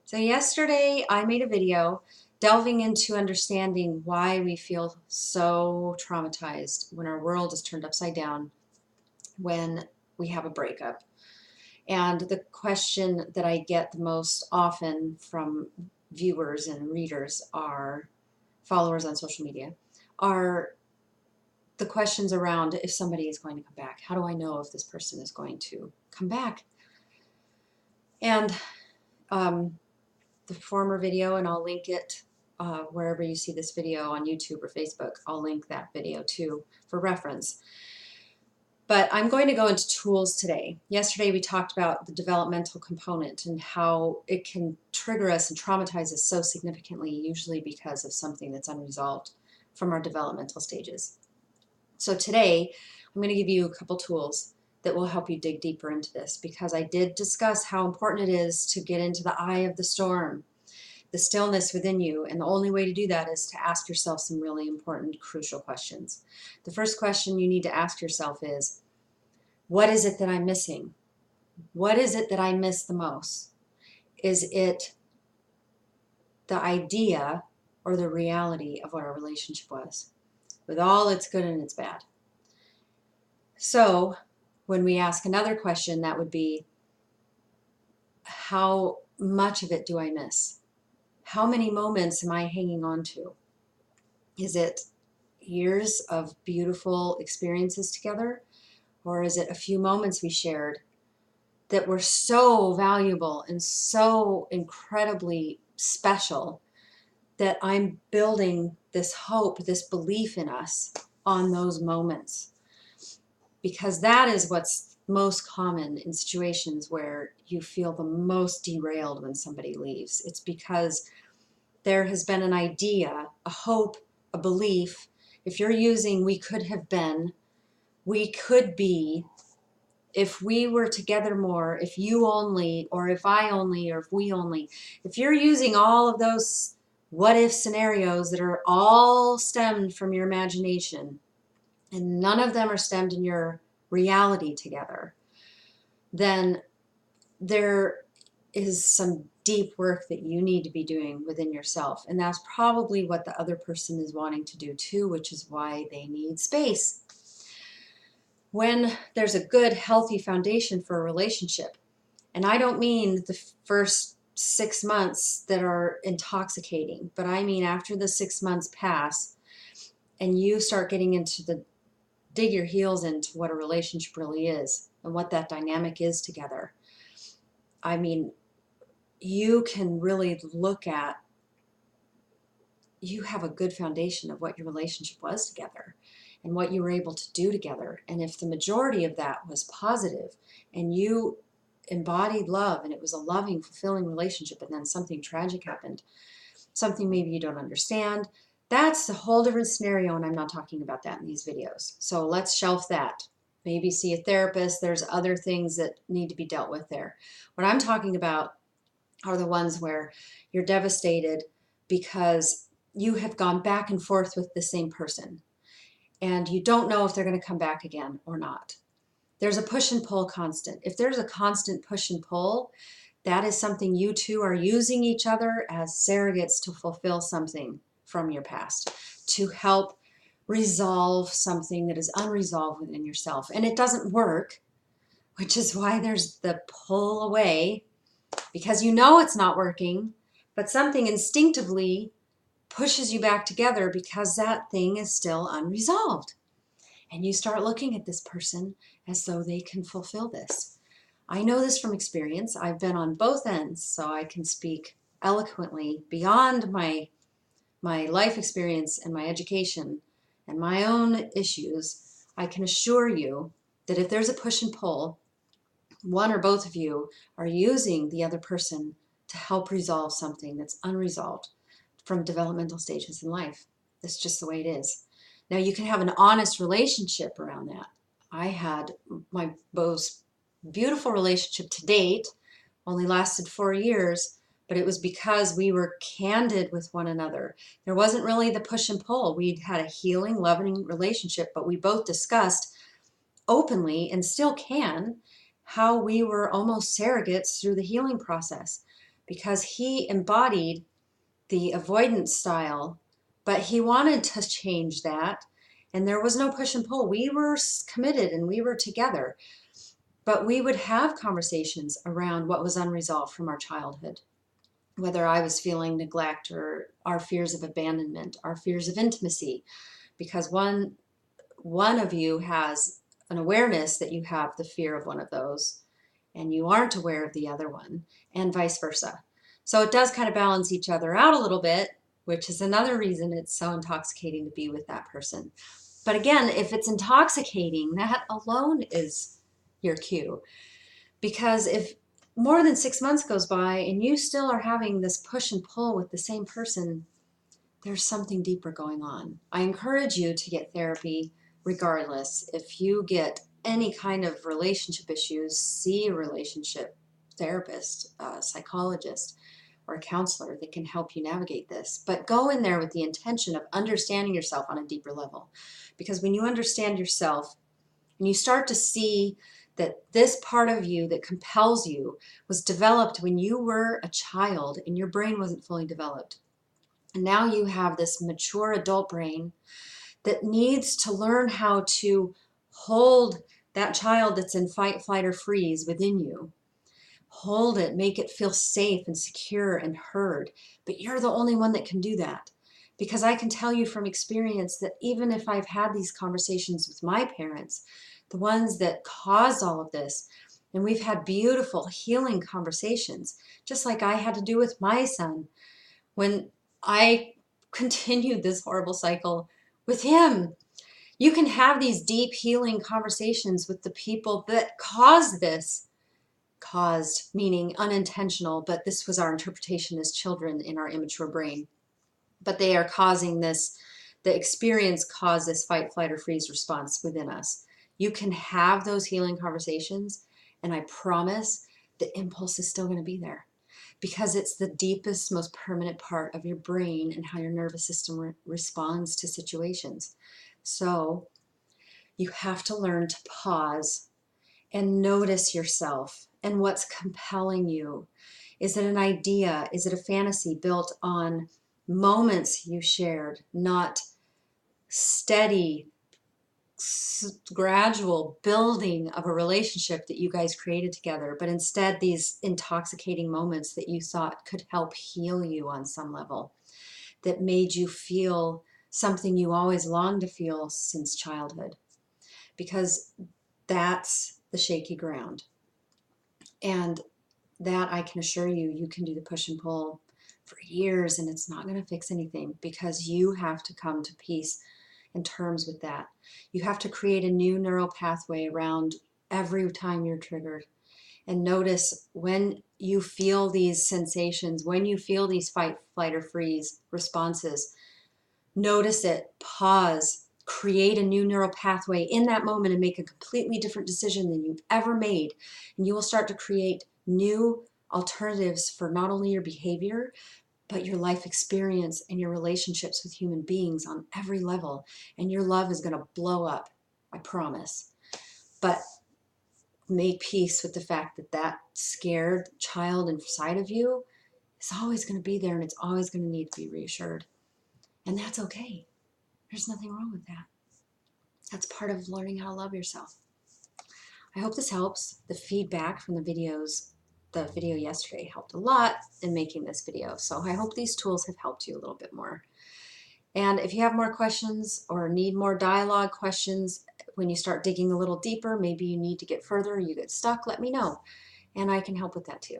So yesterday I made a video delving into understanding why we feel so traumatized when our world is turned upside down when we have a breakup. And the question that I get the most often from viewers and readers are followers on social media are the questions around if somebody is going to come back. How do I know if this person is going to come back? And the former video, and I'll link it wherever you see this video on YouTube or Facebook. I'll link that video too for reference. But I'm going to go into tools today. Yesterday we talked about the developmental component and how it can trigger us and traumatize us so significantly, usually because of something that's unresolved from our developmental stages. So today I'm going to give you a couple tools that will help you dig deeper into this, because I did discuss how important it is to get into the eye of the storm, the stillness within you, and the only way to do that is to ask yourself some really important, crucial questions. The first question you need to ask yourself is, what is it that I'm missing? What is it that I miss the most? Is it the idea or the reality of what our relationship was, with all its good and its bad? So when we ask another question, that would be, how much of it do I miss? How many moments am I hanging on to? Is it years of beautiful experiences together? Or is it a few moments we shared that were so valuable and so incredibly special that I'm building this hope, this belief in us on those moments? Because that is what's most common in situations where you feel the most derailed when somebody leaves. It's because there has been an idea, a hope, a belief. If you're using we could have been, we could be, if we were together more, if you only, or if I only, or if we only, if you're using all of those what if scenarios that are all stemmed from your imagination and none of them are stemmed in your reality together, then there is some deep work that you need to be doing within yourself. And that's probably what the other person is wanting to do too, which is why they need space. When there's a good, healthy foundation for a relationship, and I don't mean the first 6 months that are intoxicating, but I mean after the 6 months pass and you start getting into the dig your heels into what a relationship really is and what that dynamic is together. I mean, you can really look at, you have a good foundation of what your relationship was together and what you were able to do together. And if the majority of that was positive and you embodied love and it was a loving, fulfilling relationship, and then something tragic happened, something maybe you don't understand, that's a whole different scenario, and I'm not talking about that in these videos. So let's shelf that. Maybe see a therapist. There's other things that need to be dealt with there. What I'm talking about are the ones where you're devastated because you have gone back and forth with the same person and you don't know if they're going to come back again or not. There's a push and pull constant. If there's a constant push and pull, that is something you two are using each other as surrogates to fulfill something from your past, to help resolve something that is unresolved within yourself. And it doesn't work, which is why there's the pull away, because you know it's not working, but something instinctively pushes you back together because that thing is still unresolved. And you start looking at this person as though they can fulfill this. I know this from experience. I've been on both ends, so I can speak eloquently beyond my life experience and my education and my own issues. I can assure you that if there's a push and pull, one or both of you are using the other person to help resolve something that's unresolved from developmental stages in life. That's just the way it is. Now, you can have an honest relationship around that. I had my most beautiful relationship to date, only lasted 4 years, but it was because we were candid with one another. There wasn't really the push and pull. We'd had a healing, loving relationship, but we both discussed openly, and still can, how we were almost surrogates through the healing process. because he embodied the avoidance style, but he wanted to change that. And there was no push and pull. We were committed and we were together, but we would have conversations around what was unresolved from our childhood, whether I was feeling neglect or our fears of abandonment, our fears of intimacy, because one of you has an awareness that you have the fear of one of those and you aren't aware of the other one, and vice versa. So it does kind of balance each other out a little bit, which is another reason it's so intoxicating to be with that person. But again, if it's intoxicating, that alone is your cue. Because if more than 6 months goes by and you still are having this push and pull with the same person, there's something deeper going on. I encourage you to get therapy regardless. If you get any kind of relationship issues, see a relationship therapist, a psychologist, or a counselor that can help you navigate this. But go in there with the intention of understanding yourself on a deeper level. Because when you understand yourself and you start to see that this part of you that compels you was developed when you were a child and your brain wasn't fully developed. And now you have this mature adult brain that needs to learn how to hold that child that's in fight, flight, or freeze within you. Hold it, make it feel safe and secure and heard. But you're the only one that can do that. Because I can tell you from experience that even if I've had these conversations with my parents, the ones that caused all of this, and we've had beautiful healing conversations, just like I had to do with my son when I continued this horrible cycle with him. You can have these deep healing conversations with the people that caused this. Caused, meaning unintentional, but this was our interpretation as children in our immature brain. But they are causing this, the experience caused this fight, flight, or freeze response within us. You can have those healing conversations, and I promise the impulse is still going to be there because it's the deepest, most permanent part of your brain and how your nervous system responds to situations. So you have to learn to pause and notice yourself and what's compelling you. Is it an idea? Is it a fantasy built on moments you shared, not steady, gradual building of a relationship that you guys created together, but instead these intoxicating moments that you thought could help heal you on some level, that made you feel something you always longed to feel since childhood? Because that's the shaky ground. And that I can assure you, you can do the push and pull for years and it's not going to fix anything because you have to come to peace and terms with that. You have to create a new neural pathway around every time you're triggered. And notice when you feel these sensations, when you feel these fight, flight, or freeze responses, notice it, pause, create a new neural pathway in that moment and make a completely different decision than you've ever made. And you will start to create new alternatives for not only your behavior, but your life experience and your relationships with human beings on every level. And your love is going to blow up, I promise. But make peace with the fact that that scared child inside of you is always going to be there and it's always going to need to be reassured. And that's okay. There's nothing wrong with that. That's part of learning how to love yourself. I hope this helps. The feedback from the video yesterday helped a lot in making this video. So I hope these tools have helped you a little bit more. And if you have more questions or need more dialogue questions, when you start digging a little deeper, maybe you need to get further or you get stuck, let me know. And I can help with that too.